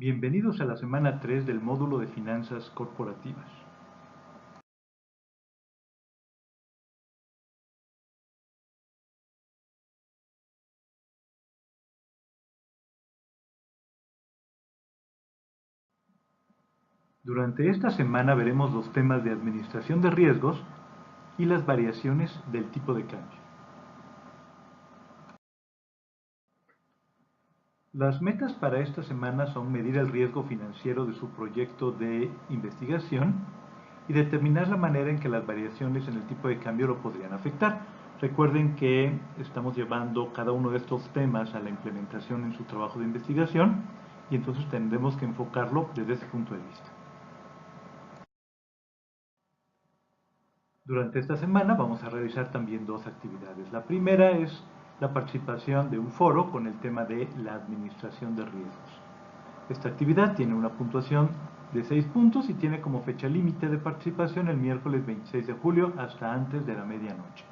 Bienvenidos a la semana 3 del módulo de finanzas corporativas. Durante esta semana veremos los temas de administración de riesgos y las variaciones del tipo de cambio. Las metas para esta semana son medir el riesgo financiero de su proyecto de investigación y determinar la manera en que las variaciones en el tipo de cambio lo podrían afectar. Recuerden que estamos llevando cada uno de estos temas a la implementación en su trabajo de investigación y entonces tendremos que enfocarlo desde ese punto de vista. Durante esta semana vamos a realizar también dos actividades. La primera es la participación de un foro con el tema de la administración de riesgos. Esta actividad tiene una puntuación de 6 puntos y tiene como fecha límite de participación el miércoles 26 de julio hasta antes de la medianoche.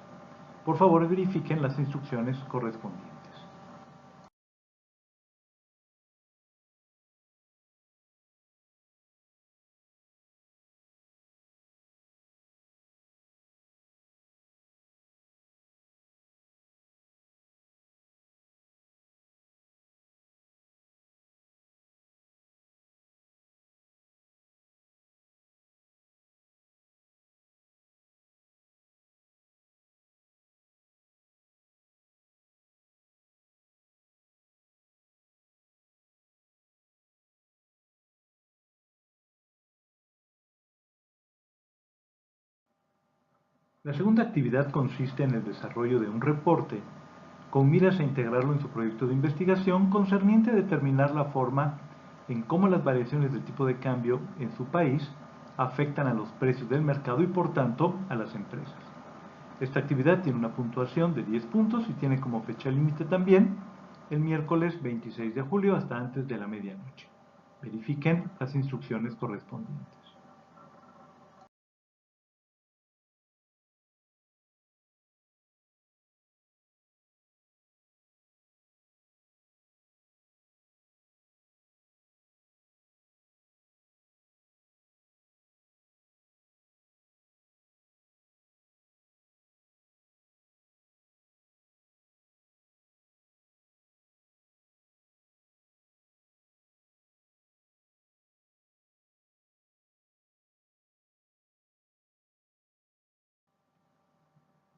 Por favor, verifiquen las instrucciones correspondientes. La segunda actividad consiste en el desarrollo de un reporte con miras a integrarlo en su proyecto de investigación concerniente a determinar la forma en cómo las variaciones del tipo de cambio en su país afectan a los precios del mercado y por tanto a las empresas. Esta actividad tiene una puntuación de 10 puntos y tiene como fecha límite también el miércoles 26 de julio hasta antes de la medianoche. Verifiquen las instrucciones correspondientes.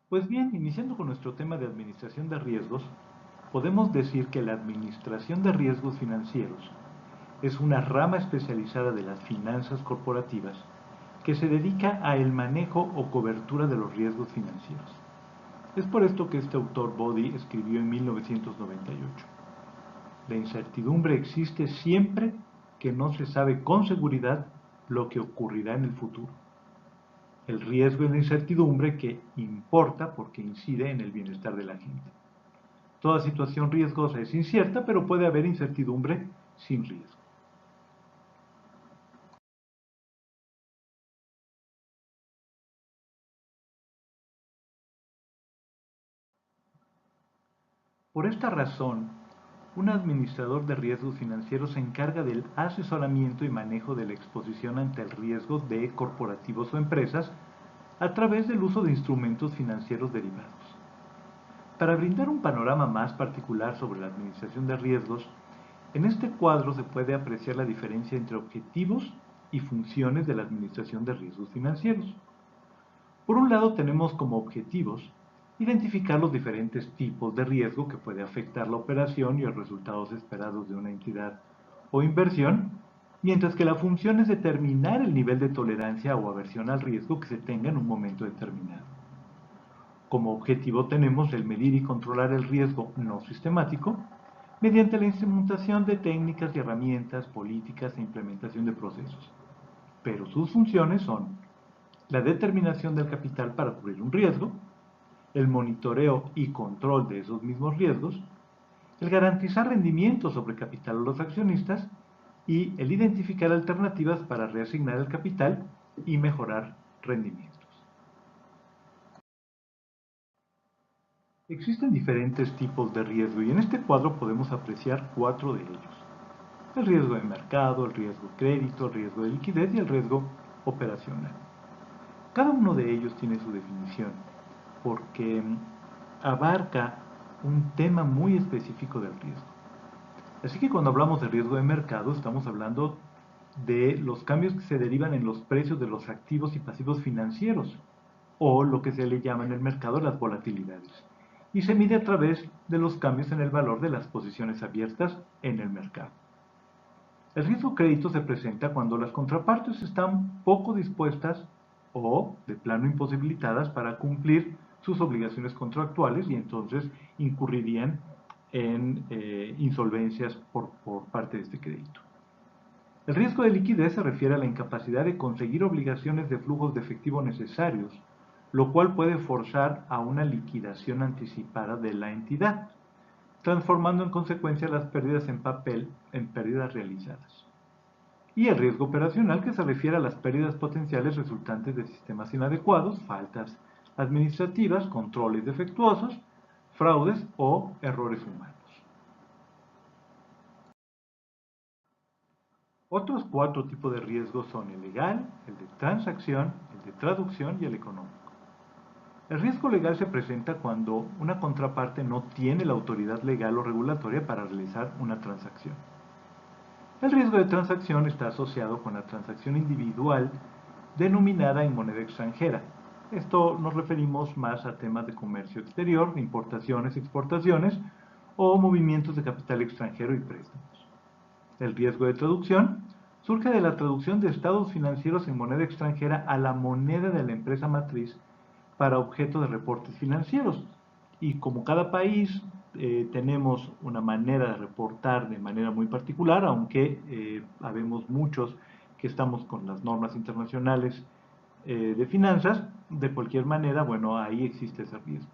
Pues bien, iniciando con nuestro tema de administración de riesgos, podemos decir que la administración de riesgos financieros es una rama especializada de las finanzas corporativas que se dedica a el manejo o cobertura de los riesgos financieros. Es por esto que este autor Body escribió en 1998: la incertidumbre existe siempre que no se sabe con seguridad lo que ocurrirá en el futuro. El riesgo es la incertidumbre que importa porque incide en el bienestar de la gente. Toda situación riesgosa es incierta, pero puede haber incertidumbre sin riesgo. Por esta razón, un administrador de riesgos financieros se encarga del asesoramiento y manejo de la exposición ante el riesgo de corporativos o empresas a través del uso de instrumentos financieros derivados. Para brindar un panorama más particular sobre la administración de riesgos, en este cuadro se puede apreciar la diferencia entre objetivos y funciones de la administración de riesgos financieros. Por un lado tenemos como objetivos identificar los diferentes tipos de riesgo que puede afectar la operación y los resultados esperados de una entidad o inversión, mientras que la función es determinar el nivel de tolerancia o aversión al riesgo que se tenga en un momento determinado. Como objetivo tenemos el medir y controlar el riesgo no sistemático mediante la instrumentación de técnicas y herramientas, políticas e implementación de procesos. Pero sus funciones son la determinación del capital para cubrir un riesgo, el monitoreo y control de esos mismos riesgos, el garantizar rendimientos sobre capital a los accionistas y el identificar alternativas para reasignar el capital y mejorar rendimientos. Existen diferentes tipos de riesgo y en este cuadro podemos apreciar 4 de ellos. el riesgo de mercado, el riesgo de crédito, el riesgo de liquidez y el riesgo operacional. Cada uno de ellos tiene su definición porque abarca un tema muy específico del riesgo. Así que cuando hablamos de riesgo de mercado, estamos hablando de los cambios que se derivan en los precios de los activos y pasivos financieros, o lo que se le llama en el mercado las volatilidades, y se mide a través de los cambios en el valor de las posiciones abiertas en el mercado. El riesgo crédito se presenta cuando las contrapartes están poco dispuestas o de plano imposibilitadas para cumplir sus obligaciones contractuales y entonces incurrirían en insolvencias por parte de este crédito. El riesgo de liquidez se refiere a la incapacidad de conseguir obligaciones de flujos de efectivo necesarios, lo cual puede forzar a una liquidación anticipada de la entidad, transformando en consecuencia las pérdidas en papel en pérdidas realizadas. Y el riesgo operacional, que se refiere a las pérdidas potenciales resultantes de sistemas inadecuados, faltas administrativas, controles defectuosos, fraudes o errores humanos. Otros 4 tipos de riesgos son el legal, el de transacción, el de traducción y el económico. El riesgo legal se presenta cuando una contraparte no tiene la autoridad legal o regulatoria para realizar una transacción. El riesgo de transacción está asociado con la transacción individual denominada en moneda extranjera. Esto nos referimos más a temas de comercio exterior, importaciones, exportaciones o movimientos de capital extranjero y préstamos. El riesgo de traducción surge de la traducción de estados financieros en moneda extranjera a la moneda de la empresa matriz para objeto de reportes financieros. Y como cada país tenemos una manera de reportar de manera muy particular, aunque habemos muchos que estamos con las normas internacionales de finanzas, de cualquier manera, bueno, ahí existe ese riesgo.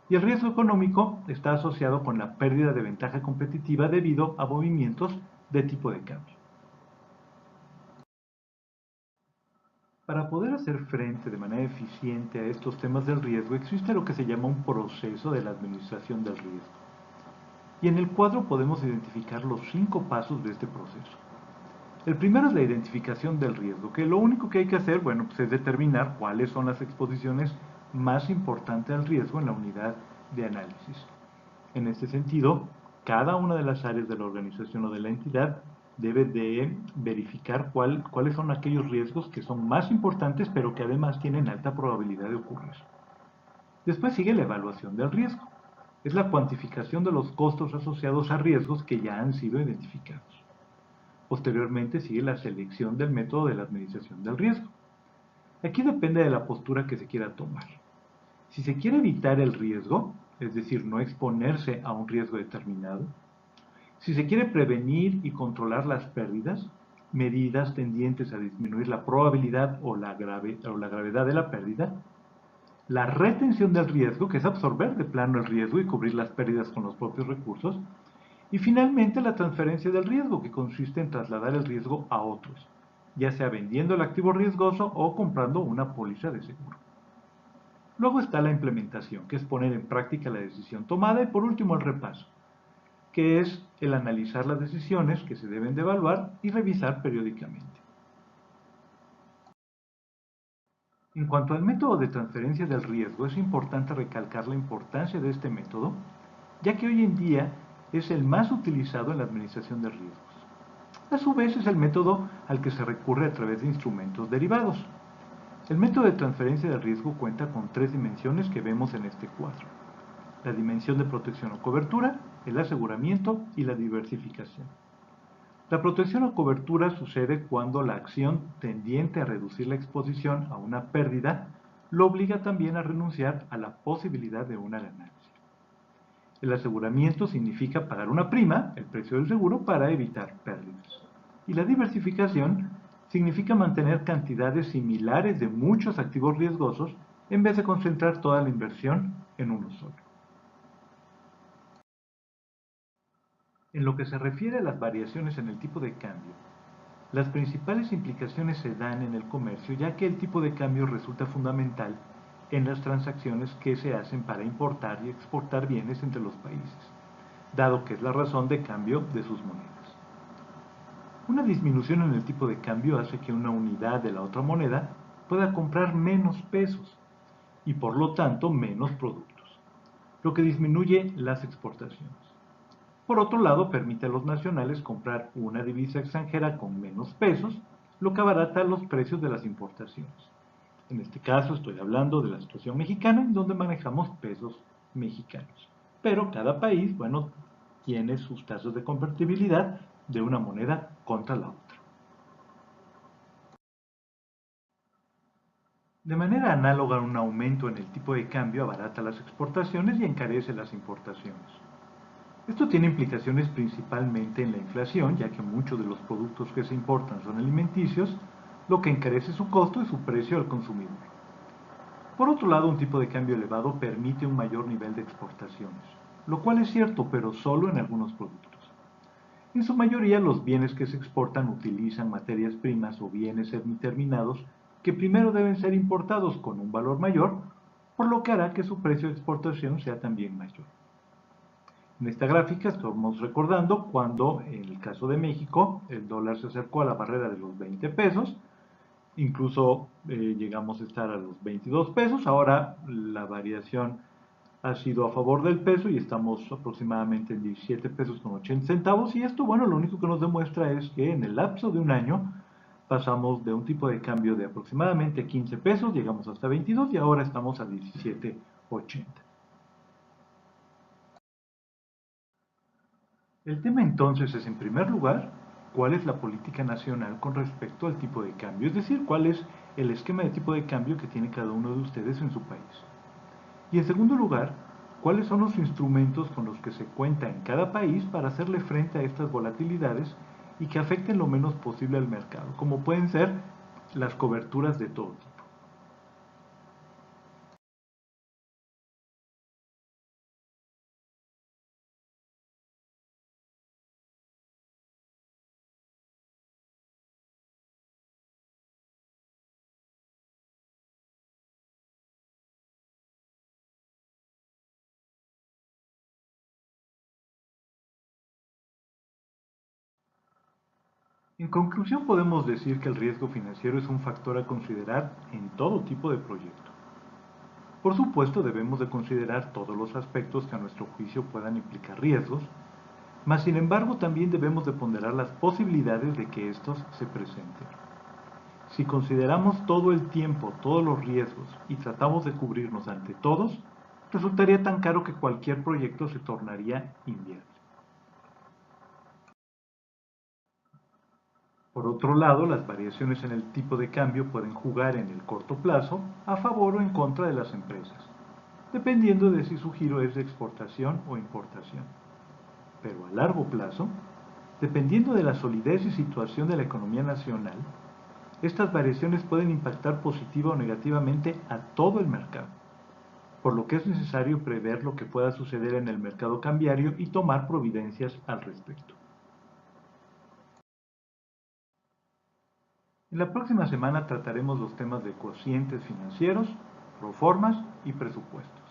Y el riesgo económico está asociado con la pérdida de ventaja competitiva debido a movimientos de tipo de cambio. Para poder hacer frente de manera eficiente a estos temas del riesgo, existe lo que se llama un proceso de la administración del riesgo. Y en el cuadro podemos identificar los 5 pasos de este proceso. El primero es la identificación del riesgo, que lo único que hay que hacer, bueno, pues es determinar cuáles son las exposiciones más importantes al riesgo en la unidad de análisis. En este sentido, cada una de las áreas de la organización o de la entidad debe de verificar cuáles son aquellos riesgos que son más importantes, pero que además tienen alta probabilidad de ocurrir. Después sigue la evaluación del riesgo. Es la cuantificación de los costos asociados a riesgos que ya han sido identificados. Posteriormente sigue la selección del método de la administración del riesgo. Aquí depende de la postura que se quiera tomar. Si se quiere evitar el riesgo, es decir, no exponerse a un riesgo determinado, si se quiere prevenir y controlar las pérdidas, medidas tendientes a disminuir la probabilidad o la gravedad de la pérdida, la retención del riesgo, que es absorber de plano el riesgo y cubrir las pérdidas con los propios recursos, y finalmente la transferencia del riesgo, que consiste en trasladar el riesgo a otros, ya sea vendiendo el activo riesgoso o comprando una póliza de seguro. Luego está la implementación, que es poner en práctica la decisión tomada, y por último el repaso, que es el analizar las decisiones que se deben de evaluar y revisar periódicamente. En cuanto al método de transferencia del riesgo, es importante recalcar la importancia de este método, ya que hoy en día es el más utilizado en la administración de riesgos. A su vez es el método al que se recurre a través de instrumentos derivados. El método de transferencia del riesgo cuenta con 3 dimensiones que vemos en este cuadro: la dimensión de protección o cobertura, el aseguramiento y la diversificación. La protección o cobertura sucede cuando la acción tendiente a reducir la exposición a una pérdida lo obliga también a renunciar a la posibilidad de una ganancia. El aseguramiento significa pagar una prima, el precio del seguro, para evitar pérdidas. Y la diversificación significa mantener cantidades similares de muchos activos riesgosos en vez de concentrar toda la inversión en uno solo. En lo que se refiere a las variaciones en el tipo de cambio, las principales implicaciones se dan en el comercio, ya que el tipo de cambio resulta fundamental en las transacciones que se hacen para importar y exportar bienes entre los países, dado que es la razón de cambio de sus monedas. Una disminución en el tipo de cambio hace que una unidad de la otra moneda pueda comprar menos pesos y por lo tanto menos productos, lo que disminuye las exportaciones. Por otro lado, permite a los nacionales comprar una divisa extranjera con menos pesos, lo que abarata los precios de las importaciones. En este caso estoy hablando de la situación mexicana, en donde manejamos pesos mexicanos. Pero cada país, bueno, tiene sus tasas de convertibilidad de una moneda contra la otra. De manera análoga, un aumento en el tipo de cambio abarata las exportaciones y encarece las importaciones. Esto tiene implicaciones principalmente en la inflación, ya que muchos de los productos que se importan son alimenticios, lo que encarece su costo y su precio al consumidor. Por otro lado, un tipo de cambio elevado permite un mayor nivel de exportaciones, lo cual es cierto, pero solo en algunos productos. En su mayoría, los bienes que se exportan utilizan materias primas o bienes semi-terminados que primero deben ser importados con un valor mayor, por lo que hará que su precio de exportación sea también mayor. En esta gráfica estamos recordando cuando, en el caso de México, el dólar se acercó a la barrera de los 20 pesos, incluso llegamos a estar a los 22 pesos, ahora la variación ha sido a favor del peso y estamos aproximadamente en 17 pesos con 80 centavos y esto, bueno, lo único que nos demuestra es que en el lapso de un año pasamos de un tipo de cambio de aproximadamente 15 pesos, llegamos hasta 22 y ahora estamos a 17.80. El tema entonces es, en primer lugar, cuál es la política nacional con respecto al tipo de cambio, es decir, cuál es el esquema de tipo de cambio que tiene cada uno de ustedes en su país. Y en segundo lugar, cuáles son los instrumentos con los que se cuenta en cada país para hacerle frente a estas volatilidades y que afecten lo menos posible al mercado, como pueden ser las coberturas de todo tipo. En conclusión, podemos decir que el riesgo financiero es un factor a considerar en todo tipo de proyecto. Por supuesto, debemos de considerar todos los aspectos que a nuestro juicio puedan implicar riesgos, mas sin embargo también debemos de ponderar las posibilidades de que estos se presenten. Si consideramos todo el tiempo todos los riesgos y tratamos de cubrirnos ante todos, resultaría tan caro que cualquier proyecto se tornaría inviable. Por otro lado, las variaciones en el tipo de cambio pueden jugar en el corto plazo a favor o en contra de las empresas, dependiendo de si su giro es de exportación o importación. Pero a largo plazo, dependiendo de la solidez y situación de la economía nacional, estas variaciones pueden impactar positiva o negativamente a todo el mercado, por lo que es necesario prever lo que pueda suceder en el mercado cambiario y tomar providencias al respecto. En la próxima semana trataremos los temas de cocientes financieros, proformas y presupuestos.